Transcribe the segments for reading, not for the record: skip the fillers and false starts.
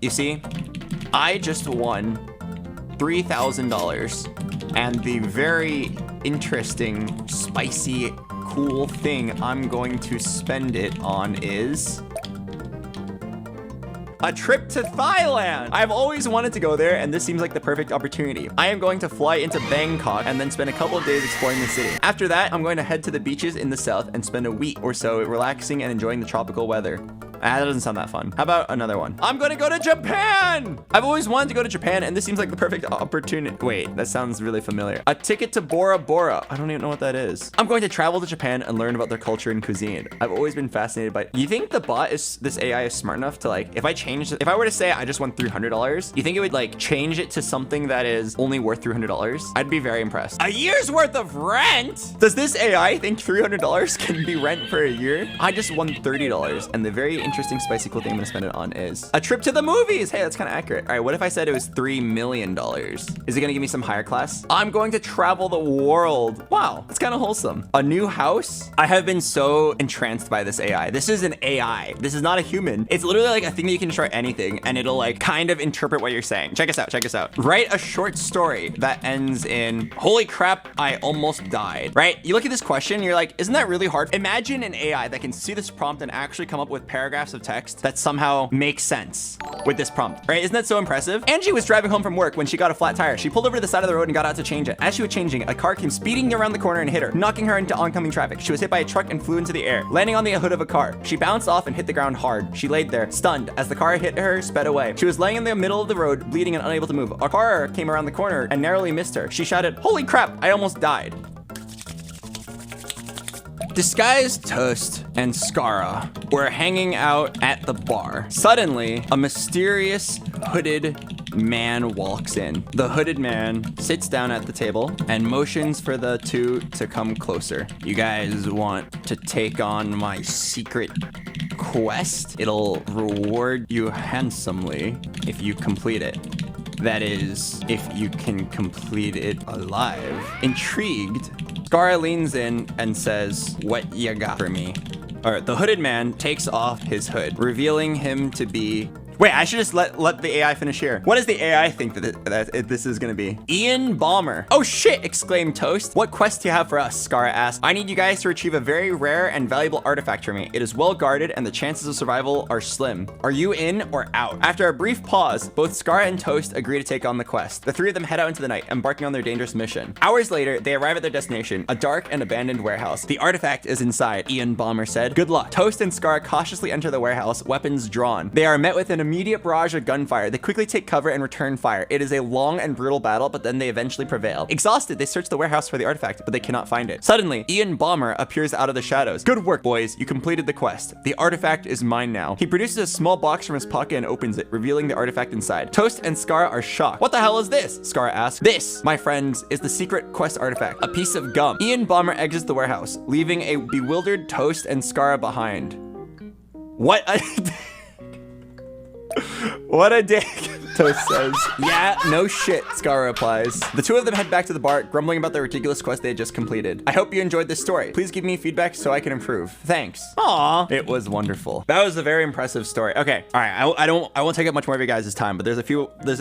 You see, I just won $3,000. And the very interesting, spicy, cool thing I'm going to spend it on is a trip to Thailand. I've always wanted to go there, and this seems like the perfect opportunity. I am going to fly into Bangkok and then spend a couple of days exploring the city. After that, I'm going to head to the beaches in the south and spend a week or so relaxing and enjoying the tropical weather. That doesn't sound that fun. How about another one? I'm gonna go to Japan! I've always wanted to go to Japan, and this seems like the perfect opportunity. Wait, that sounds really familiar. A ticket to Bora Bora. I don't even know what that is. I'm going to travel to Japan and learn about their culture and cuisine. I've always been fascinated by. You think the bot is, this AI is smart enough to like, if I were to say I just won $300, you think it would like change it to something that is only worth $300? I'd be very impressed. A year's worth of rent? Does this AI think $300 can be rent for a year? I just won $30, and the very interesting, spicy, cool thing I'm gonna spend it on is a trip to the movies. Hey, that's kind of accurate. All right, what if I said it was $3 million? Is it gonna give me some higher class? I'm going to travel the world. Wow, that's kind of wholesome. A new house? I have been so entranced by this AI. This is an AI. This is not a human. It's literally like a thing that you can try anything, and it'll like kind of interpret what you're saying. Check us out, check us out. Write a short story that ends in, holy crap, I almost died, right? You look at this question, you're like, isn't that really hard? Imagine an AI that can see this prompt and actually come up with paragraphs of text that somehow makes sense with this prompt, right? Isn't that so impressive? Angie was driving home from work when she got a flat tire. She pulled over to the side of the road and got out to change it. As she was changing, a car came speeding around the corner and hit her, knocking her into oncoming traffic. She was hit by a truck and flew into the air, landing on the hood of a car. She bounced off and hit the ground hard. She laid there, stunned, as the car hit her, sped away. She was laying in the middle of the road, bleeding and unable to move. A car came around the corner and narrowly missed her. She shouted, holy crap, I almost died. Disguised Toast and Scarra were hanging out at the bar. Suddenly, a mysterious hooded man walks in. The hooded man sits down at the table and motions for the two to come closer. You guys want to take on my secret quest? It'll reward you handsomely if you complete it. That is, if you can complete it alive. Intrigued, Scarra leans in and says, what you got for me? All right, the hooded man takes off his hood, revealing him to be... Wait, I should just let the AI finish here. What does the AI think that this is gonna be? Ian Bomber. Oh shit, exclaimed Toast. What quest do you have for us? Scarra asked. I need you guys to retrieve a very rare and valuable artifact for me. It is well guarded and the chances of survival are slim. Are you in or out? After a brief pause, both Scarra and Toast agree to take on the quest. The three of them head out into the night, embarking on their dangerous mission. Hours later, they arrive at their destination, a dark and abandoned warehouse. The artifact is inside, Ian Bomber said. Good luck. Toast and Scarra cautiously enter the warehouse, weapons drawn. They are met with an immediate barrage of gunfire. They quickly take cover and return fire. It is a long and brutal battle, but then they eventually prevail. Exhausted, they search the warehouse for the artifact, but they cannot find it. Suddenly, Ian Bomber appears out of the shadows. Good work, boys. You completed the quest. The artifact is mine now. He produces a small box from his pocket and opens it, revealing the artifact inside. Toast and Scarra are shocked. What the hell is this? Scarra asks. This, my friends, is the secret quest artifact, a piece of gum. Ian Bomber exits the warehouse, leaving a bewildered Toast and Scarra behind. What a... What a dick, Toast says. Yeah, no shit, Scarra replies. The two of them head back to the bar, grumbling about the ridiculous quest they had just completed. I hope you enjoyed this story. Please give me feedback so I can improve. Thanks. Aw, it was wonderful. That was a very impressive story. Okay, all right, I won't take up much more of your guys' time, but there's a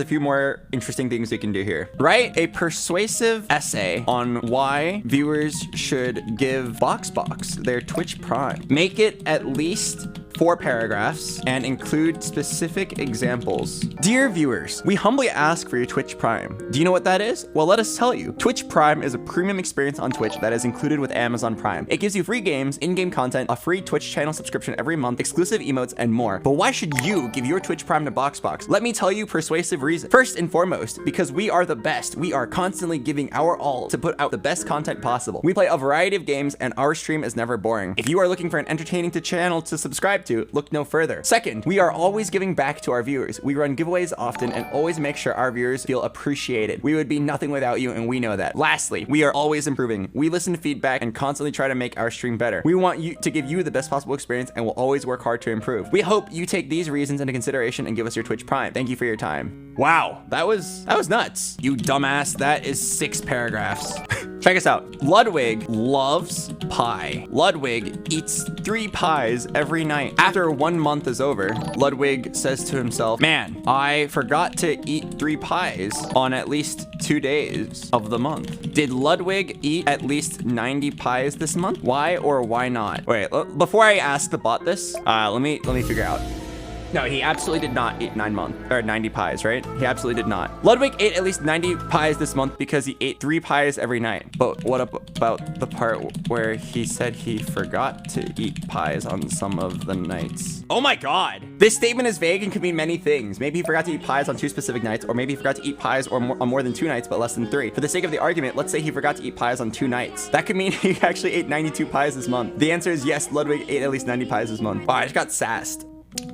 few more interesting things we can do here. Write a persuasive essay on why viewers should give Boxbox their Twitch Prime. Make it at least 4 paragraphs and include specific examples. Dear viewers, we humbly ask for your Twitch Prime. Do you know what that is? Well, let us tell you. Twitch Prime is a premium experience on Twitch that is included with Amazon Prime. It gives you free games, in-game content, a free Twitch channel subscription every month, exclusive emotes, and more. But why should you give your Twitch Prime to Boxbox? Let me tell you persuasive reasons. First and foremost, because we are the best. We are constantly giving our all to put out the best content possible. We play a variety of games and our stream is never boring. If you are looking for an entertaining channel to subscribe to, look no further. Second, we are always giving back to our viewers. We run giveaways often and always make sure our viewers feel appreciated. We would be nothing without you, and we know that. Lastly, we are always improving. We listen to feedback and constantly try to make our stream better. We want you to give you the best possible experience and will always work hard to improve. We hope you take these reasons into consideration and give us your Twitch Prime. Thank you for your time. Wow, that was nuts. You dumbass, that is 6 paragraphs. Check us out. Ludwig loves pie. Ludwig eats 3 pies every night. After 1 month is over, Ludwig says to himself, man, I forgot to eat 3 pies on at least 2 days of the month. Did Ludwig eat at least 90 pies this month? Why or why not? Wait, before I ask the bot this, let me figure out. No, he absolutely did not eat 90 pies, right? He absolutely did not. Ludwig ate at least 90 pies this month because he ate 3 pies every night. But what about the part where he said he forgot to eat pies on some of the nights? Oh my God. This statement is vague and could mean many things. Maybe he forgot to eat pies on 2 specific nights, or maybe he forgot to eat pies on more than 2 nights, but less than 3. For the sake of the argument, let's say he forgot to eat pies on 2 nights. That could mean he actually ate 92 pies this month. The answer is yes, Ludwig ate at least 90 pies this month. Oh, I just got sassed.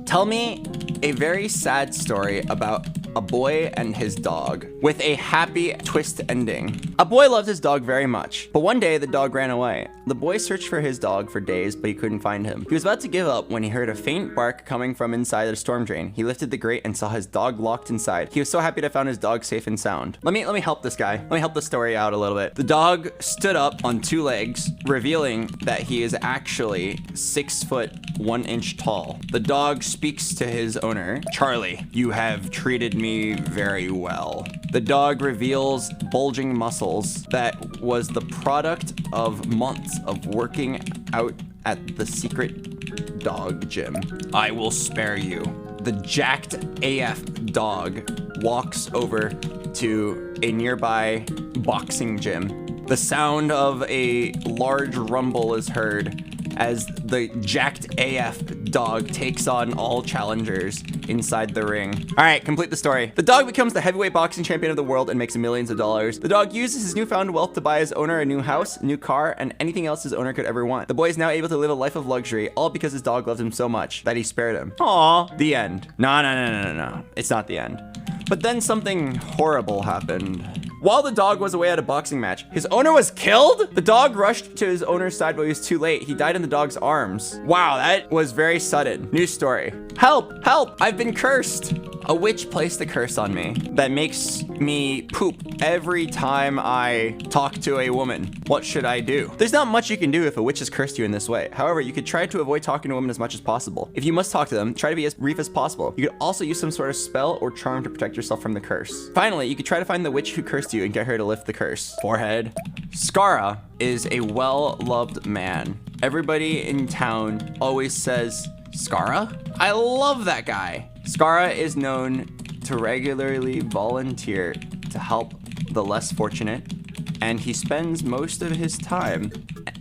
Tell me a very sad story about a boy and his dog with a happy twist ending. A boy loved his dog very much, but one day the dog ran away. The boy searched for his dog for days, but he couldn't find him. He was about to give up when he heard a faint bark coming from inside the storm drain. He lifted the grate and saw his dog locked inside. He was so happy to find his dog safe and sound. Let me help this guy. Let me help the story out a little bit. The dog stood up on 2 legs, revealing that he is actually 6 foot 1 inch tall. The dog speaks to his owner, Charlie, you have treated me very well. The dog reveals bulging muscles that was the product of months of working out at the secret dog gym. I will spare you. The jacked AF dog walks over to a nearby boxing gym. The sound of a large rumble is heard as the jacked AF dog takes on all challengers inside the ring. All right, complete the story. The dog becomes the heavyweight boxing champion of the world and makes millions of dollars. The dog uses his newfound wealth to buy his owner a new house, new car, and anything else his owner could ever want. The boy is now able to live a life of luxury, all because his dog loved him so much that he spared him. Aw, the end. No. It's not the end. But then something horrible happened. While the dog was away at a boxing match, his owner was killed? The dog rushed to his owner's side, but he was too late. He died in the dog's arms. Wow, that was very sudden. News story. Help, help, I've been cursed. A witch placed a curse on me that makes me poop every time I talk to a woman. What should I do? There's not much you can do if a witch has cursed you in this way. However, you could try to avoid talking to women as much as possible. If you must talk to them, try to be as brief as possible. You could also use some sort of spell or charm to protect yourself from the curse. Finally, you could try to find the witch who cursed you and get her to lift the curse. Forehead. Scarra is a well-loved man. Everybody in town always says, Scarra? I love that guy. Scarra is known to regularly volunteer to help the less fortunate, and he spends most of his time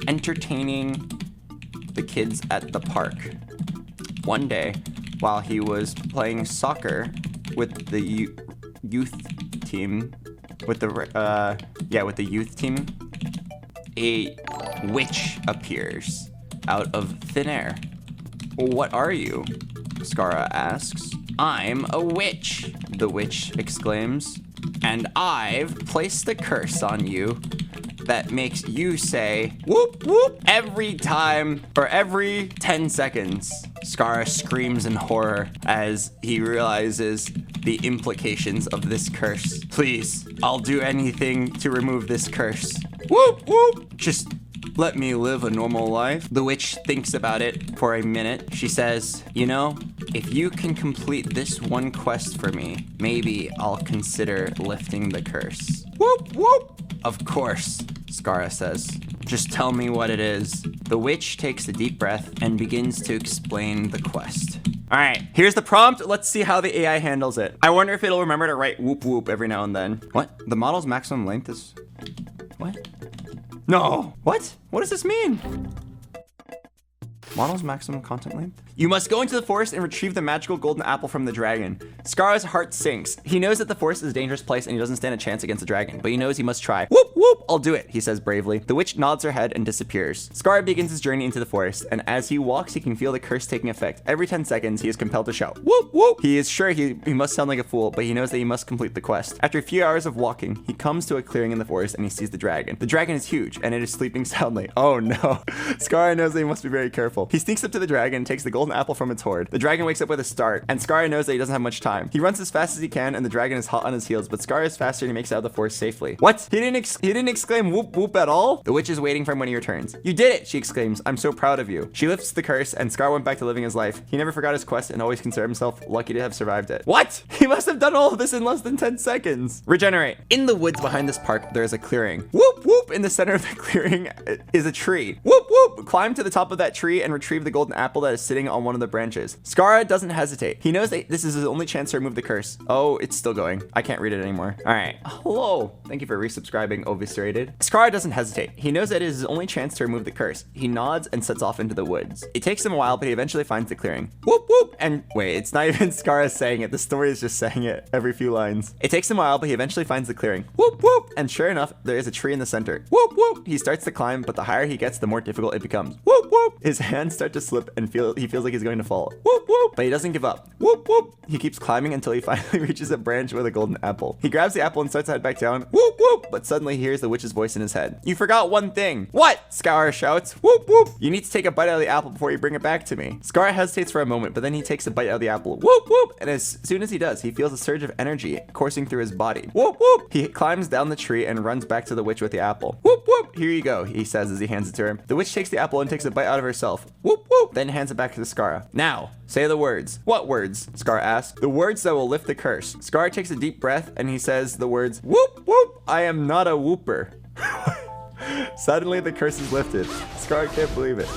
entertaining the kids at the park. One day, while he was playing soccer with the youth team, with the youth team, a witch appears out of thin air. What are you? Scarra asks. I'm a witch, the witch exclaims, and I've placed a curse on you that makes you say whoop whoop every time or every 10 seconds. Scarra screams in horror as he realizes the implications of this curse. Please, I'll do anything to remove this curse. Whoop whoop! Just let me live a normal life. The witch thinks about it for a minute. She says, you know, if you can complete this one quest for me, maybe I'll consider lifting the curse. Whoop, whoop. Of course, Scarra says. Just tell me what it is. The witch takes a deep breath and begins to explain the quest. All right, here's the prompt. Let's see how the AI handles it. I wonder if it'll remember to write whoop whoop every now and then. What? The model's maximum length is... What? No. What? What does this mean? Model's maximum content length? You must go into the forest and retrieve the magical golden apple from the dragon. Scarra's heart sinks. He knows that the forest is a dangerous place and he doesn't stand a chance against the dragon, but he knows he must try. Whoop, whoop, I'll do it, he says bravely. The witch nods her head and disappears. Scarra begins his journey into the forest, and as he walks, he can feel the curse taking effect. Every 10 seconds, he is compelled to shout, whoop, whoop. He is sure he must sound like a fool, but he knows that he must complete the quest. After a few hours of walking, he comes to a clearing in the forest and he sees the dragon. The dragon is huge, and it is sleeping soundly. Oh no. Scarra knows that he must be very careful. apple. He sneaks up to the dragon and takes the golden apple from its hoard. The dragon wakes up with a start, and Scarra knows that he doesn't have much time. He runs as fast as he can, and the dragon is hot on his heels, but Scarra is faster and he makes it out of the forest safely. What? He didn't exclaim whoop whoop at all? The witch is waiting for him when he returns. You did it, she exclaims. I'm so proud of you. She lifts the curse, and Scarra went back to living his life. He never forgot his quest and always considered himself lucky to have survived it. What? He must have done all of this in less than 10 seconds. Regenerate. In the woods behind this park, there is a clearing. Whoop whoop. In the center of the clearing is a tree. Whoop whoop. Climb to the top of that tree and retrieve the golden apple that is sitting on one of the branches. Scarra doesn't hesitate. He knows that this is his only chance to remove the curse. Oh, it's still going. I can't read it anymore. All right. Hello. Thank you for resubscribing, Eviscerated. Scarra doesn't hesitate. He knows that it is his only chance to remove the curse. He nods and sets off into the woods. It takes him a while, but he eventually finds the clearing. Whoop whoop. And wait, it's not even Scarra saying it. The story is just saying it every few lines. It takes him a while, but he eventually finds the clearing. Whoop whoop. And sure enough, there is a tree in the center. Whoop whoop. He starts to climb, but the higher he gets, the more difficult it becomes. Whoop whoop. His hands start to slip and he feels like he's going to fall. Whoop whoop. But he doesn't give up. Whoop whoop. He keeps climbing until he finally reaches a branch with a golden apple. He grabs the apple and starts to head back down. Whoop whoop. But suddenly he hears the witch's voice in his head. You forgot one thing. What? Scarra shouts. Whoop whoop. You need to take a bite out of the apple before you bring it back to me. Scarra hesitates for a moment, but then he takes a bite out of the apple. Whoop whoop. And as soon as he does, he feels a surge of energy coursing through his body. Whoop whoop. He climbs down the tree and runs back to the witch with the apple. Whoop whoop. Here you go, he says as he hands it to her. The witch takes the apple and takes a bite out of herself. Whoop whoop. Then hands it back to Scarra. Now, say the words. What words? Scarra asks. The words that will lift the curse. Scarra takes a deep breath and he says the words, whoop whoop. I am not a whooper. Suddenly the curse is lifted. Scarra can't believe it.